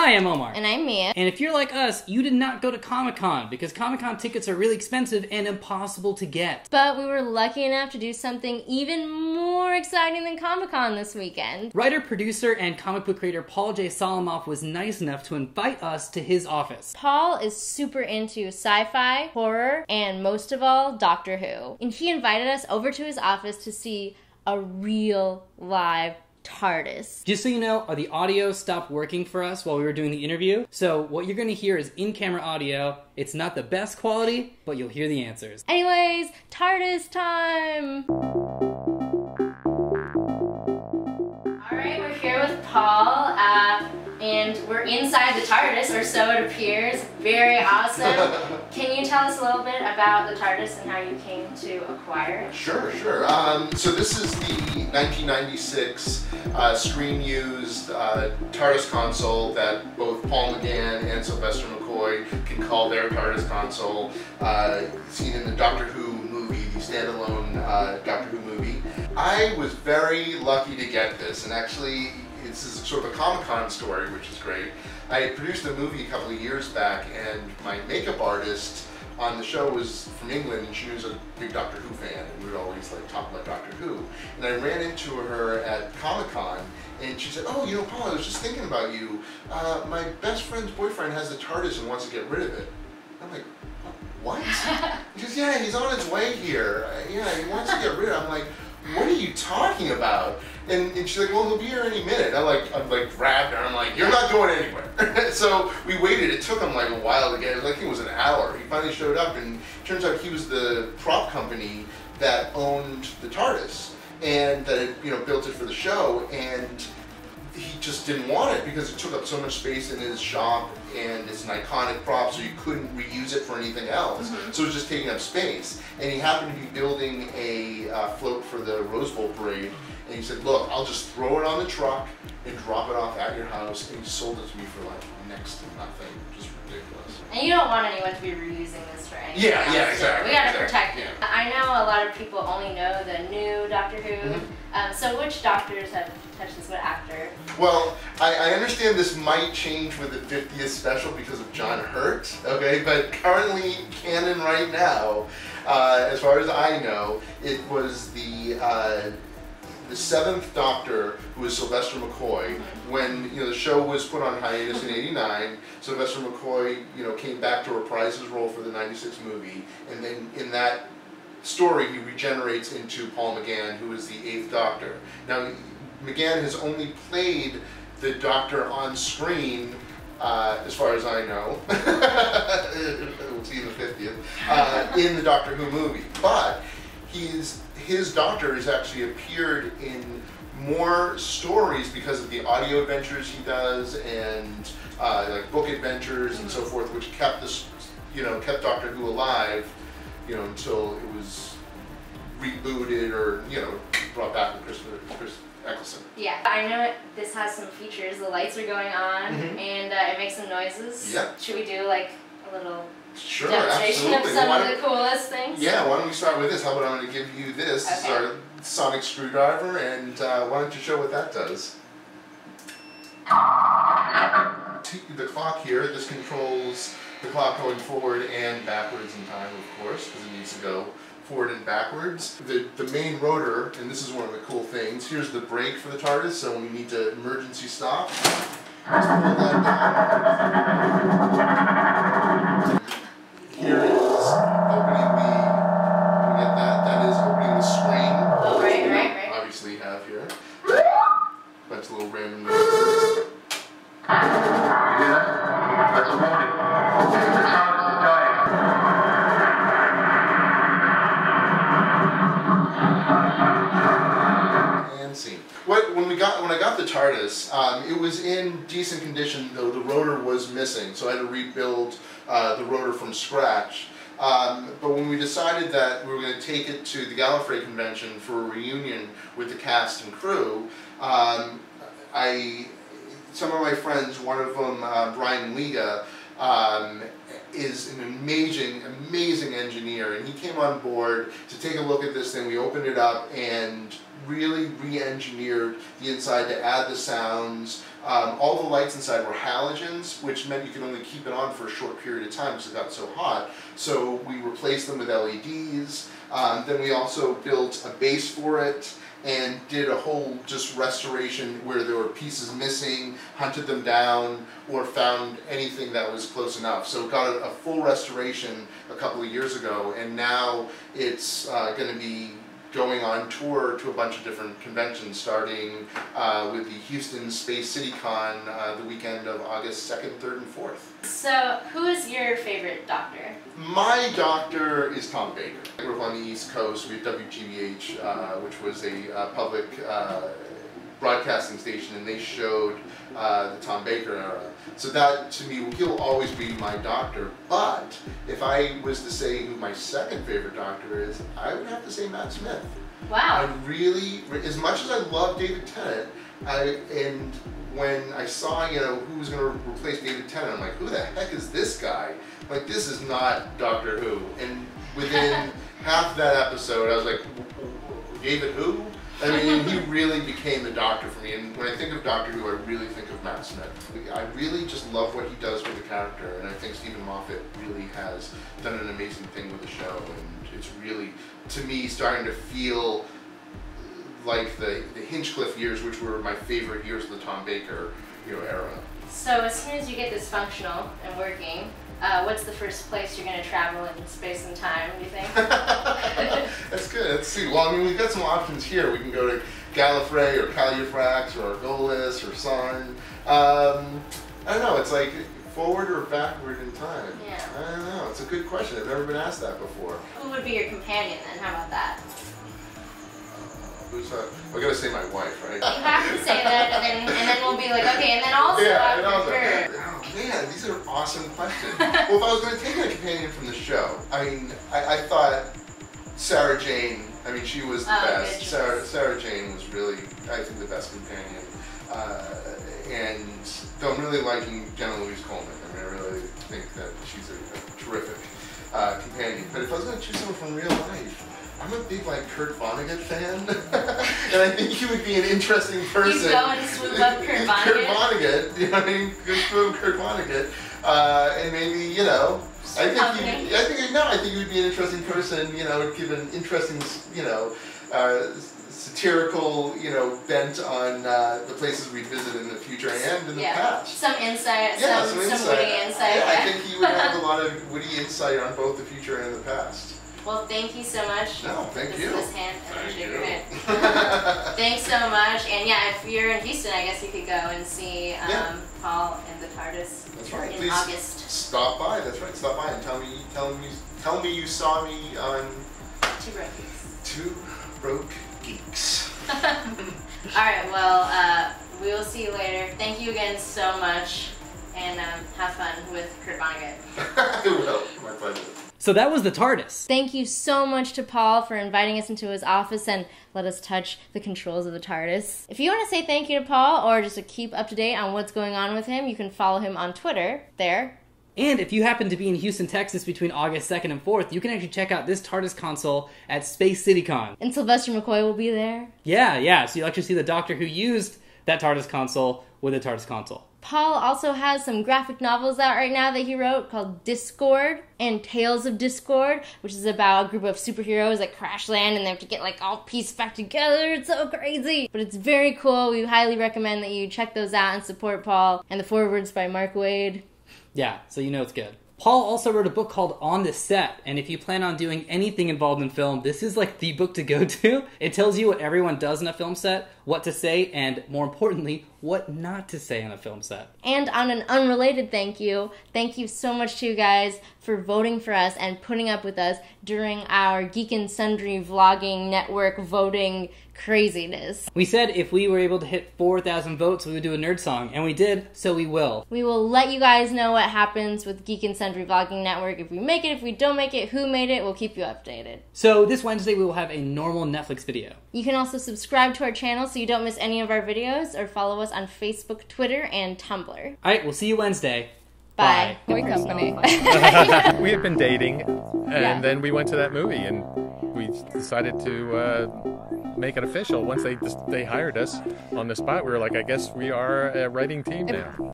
Hi, I'm Omar. And I'm Mia. And if you're like us, you did not go to Comic-Con because Comic-Con tickets are really expensive and impossible to get. But we were lucky enough to do something even more exciting than Comic-Con this weekend. Writer, producer, and comic book creator Paul Salamoff was nice enough to invite us to his office. Paul is super into sci-fi, horror, and most of all, Doctor Who. And he invited us over to his office to see a real live TARDIS. Just so you know, the audio stopped working for us while we were doing the interview. So what you're going to hear is in-camera audio. It's not the best quality, but you'll hear the answers. Anyways, TARDIS time! Alright, we're here with Paul, and we're inside the TARDIS, or so it appears. Very awesome. Can you tell us a little bit about the TARDIS and how you came to acquire it? Sure. So this is the 1996 screen-used TARDIS console that both Paul McGann and Sylvester McCoy can call their TARDIS console. Seen in the Doctor Who movie, the standalone Doctor Who movie. I was very lucky to get this, and actually this is sort of a Comic-Con story, which is great. I had produced a movie a couple of years back, and my makeup artist on the show was from England, and she was a big Doctor Who fan, and we would always talk about Doctor Who. And I ran into her at Comic-Con, and she said, "Oh, you know, Paul, I was just thinking about you. My best friend's boyfriend has the TARDIS and wants to get rid of it." I'm like, "What?" She goes, "Yeah, he's on his way here. Yeah, he wants to get rid of it." I'm like, "What are you talking about?" And she's like, "Well, he'll be here any minute." I'm like grabbed her. I'm like, "You're not going anywhere." So we waited. It took him like a while to get. I think it was an hour. He finally showed up, and it turns out he was the prop company that owned the TARDIS and that had, built it for the show. And he just didn't want it because it took up so much space in his shop, and it's an iconic prop, so you couldn't reuse it for anything else. So it was just taking up space. And he happened to be building a float for the Rose Bowl parade, and he said, "Look, I'll just throw it on the truck and drop it off at your house," and he sold it to me for like next to nothing, which is ridiculous. And you don't want anyone to be reusing this for anything Yeah, else, exactly. We gotta protect it. Yeah. I know a lot of people only know the new Doctor Who. So which doctors have touched this? What actor? Well, I understand this might change with the 50th special because of John Hurt, okay? But currently, canon right now, as far as I know, it was the 7th Doctor, who was Sylvester McCoy. When the show was put on hiatus in '89, Sylvester McCoy came back to reprise his role for the '96 movie, and then in that story he regenerates into Paul McGann, who is the 8th Doctor. Now, McGann has only played the Doctor on screen, as far as I know. We'll see in the 50th, in the Doctor Who movie. But his Doctor has actually appeared in more stories because of the audio adventures he does, and like book adventures and so forth, which kept this, kept Doctor Who alive, until it was rebooted or brought back with Chris Eccleston. Yeah, I know this has some features. The lights are going on, and it makes some noises. Yep. Should we do like a little Sure, demonstration absolutely. of some of the coolest things? Yeah, why don't we start with this? How about I'm going to give you this. Okay. This is our sonic screwdriver, and why don't you show what that does? The clock here, this controls the clock going forward and backwards in time, of course, because it needs to go forward and backwards. The main rotor, and this is one of the cool things, here's the brake for the TARDIS, so when we need to emergency stop, let's pull that down. Here is opening the, can we get that? That is opening the screen. Oh, right. Obviously you have here. That's a little random noise. That's a warning. The TARDIS is dying. And scene. When I got the TARDIS, it was in decent condition, though the rotor was missing, so I had to rebuild the rotor from scratch. But when we decided that we were going to take it to the Gallifrey convention for a reunion with the cast and crew, some of my friends, one of them, Brian Liga, is an amazing engineer, and he came on board to take a look at this thing. We opened it up, and really re-engineered the inside to add the sounds. All the lights inside were halogens, which meant you could only keep it on for a short period of time because it got so hot. So we replaced them with LEDs. Then we also built a base for it and did a whole just restoration where there were pieces missing, hunted them down, or found anything that was close enough. So it got a full restoration a couple of years ago, and now it's going to be going on tour to a bunch of different conventions, starting with the Houston Space City Con the weekend of August 2nd, 3rd, and 4th. So, who is your favorite Doctor? My Doctor is Tom Baker. I grew up on the East Coast. We had WGBH, which was a public broadcasting station, and they showed the Tom Baker era. So that, to me, he'll always be my Doctor. But if I was to say who my second favorite Doctor is, I would have to say Matt Smith. Wow. I really, as much as I love David Tennant, and when I saw, who was going to replace David Tennant, I'm like, who the heck is this guy? Like, this is not Doctor Who. And within half that episode, I was like, David who? I mean, he really became the Doctor for me. And when I think of Doctor Who, I really think of Matt Smith. I really just love what he does with the character, and I think Stephen Moffat really has done an amazing thing with the show. And it's really, to me, starting to feel like the Hinchcliffe years, which were my favorite years of the Tom Baker era. So as soon as you get this functional and working, what's the first place you're going to travel in space and time, do you think? That's good. Let's see. Well, I mean, we've got some options here. We can go to Gallifrey or Calufrax or Argolis or Sarn. I don't know. It's like forward or backward in time. Yeah. I don't know. It's a good question. I've never been asked that before. Who would be your companion then? How about that? I gotta say my wife, right? You have to say that, and then we'll be like, okay, and then also yeah, after her. Oh man, these are awesome questions. Well, if I was going to take a companion from the show, I mean, I thought Sarah Jane. I mean, she was the best. Sarah Jane was really, I think, the best companion. And though I'm really liking Jenna Louise Coleman. I mean, I really think that she's a terrific companion. But if I was going to choose someone from real life, I'm a big Kurt Vonnegut fan, and I think he would be an interesting person. You go and swoop up Kurt Vonnegut? Kurt Vonnegut, you know what I mean? Swoop Kurt Vonnegut, and maybe, I think he would be an interesting person, give an interesting, satirical, bent on the places we'd visit in the future and in the past. Some insight, some witty insight. Yeah, I think he would have a lot of witty insight on both the future and the past. Well, thank you so much. No, thank you. This hand, shake your hand. Thanks so much. And yeah, if you're in Houston, I guess you could go and see Paul and the TARDIS. That's right. In Please August. Stop by. That's right. Stop by and tell me you saw me on Two Broke Geeks. Two Broke Geeks. All right. Well, we will see you later. Thank you again so much, and have fun with Kurt Vonnegut. I will. My pleasure. So that was the TARDIS. Thank you so much to Paul for inviting us into his office and let us touch the controls of the TARDIS. If you want to say thank you to Paul or just to keep up to date on what's going on with him, you can follow him on Twitter there. And if you happen to be in Houston, Texas between August 2nd and 4th, you can actually check out this TARDIS console at Space City Con. And Sylvester McCoy will be there. Yeah. So you'll actually see the Doctor who used that TARDIS console with a TARDIS console. Paul also has some graphic novels out right now that he wrote called Discord and Tales of Discord, which is about a group of superheroes that crash land and they have to get all pieced back together. It's so crazy, but it's very cool. We highly recommend that you check those out and support Paul. And the foreword's by Mark Waid. Yeah, so you know it's good. Paul also wrote a book called On the Set, and if you plan on doing anything involved in film, this is the book to go to. It tells you what everyone does in a film set, what to say, and more importantly, what not to say on a film set. And on an unrelated thank you so much to you guys for voting for us and putting up with us during our Geek and Sundry vlogging network voting craziness. We said if we were able to hit 4,000 votes, we would do a nerd song, and we did, so we will. We will let you guys know what happens with Geek and Sundry vlogging network. If we make it, if we don't make it, who made it, we'll keep you updated. So this Wednesday, we will have a normal Netflix video. You can also subscribe to our channel so you don't miss any of our videos, or follow us on Facebook, Twitter, and Tumblr. Alright, we'll see you Wednesday. Bye. Toy company. We had been dating, and then we went to that movie, and we we decided to make it official. Once they hired us on the spot, we were like, I guess we are a writing team now.